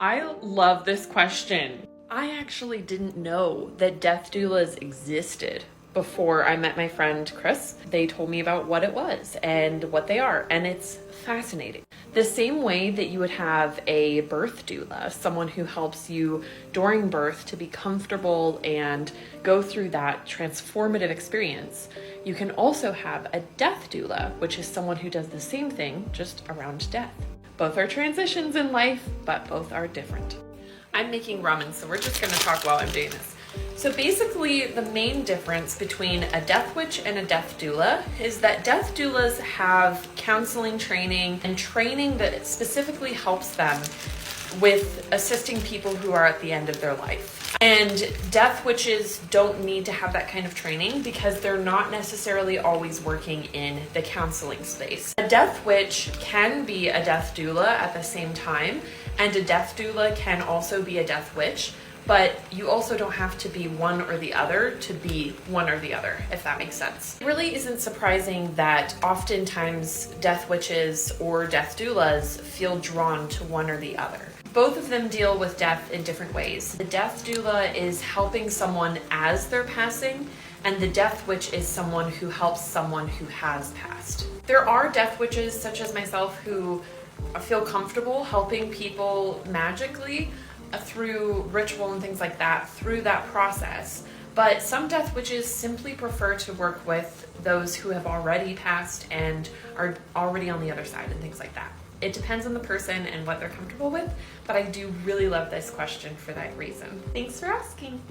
I love this question. I actually didn't know that death doulas existed before I met my friend Chris. They told me about what it was and what they are, and it's fascinating. The same way that you would have a birth doula, someone who helps you during birth to be comfortable and go through that transformative experience, you can also have a death doula, which is someone who does the same thing, just around death. Both are transitions in life, but both are different. I'm making ramen, so we're just gonna talk while I'm doing this. So basically, the main difference between a death witch and a death doula is that death doulas have counseling training and training that specifically helps them with assisting people who are at the end of their life. And death witches don't need to have that kind of training because they're not necessarily always working in the counseling space. A death witch can be a death doula at the same time, and a death doula can also be a death witch, but you also don't have to be one or the other to be one or the other, if that makes sense. It really isn't surprising that oftentimes death witches or death doulas feel drawn to one or the other. Both of them deal with death in different ways. The death doula is helping someone as they're passing, and the death witch is someone who helps someone who has passed. There are death witches, such as myself, who feel comfortable helping people magically through ritual and things like that, through that process. But some death witches simply prefer to work with those who have already passed and are already on the other side and things like that. It depends on the person and what they're comfortable with, but I do really love this question for that reason. Thanks for asking.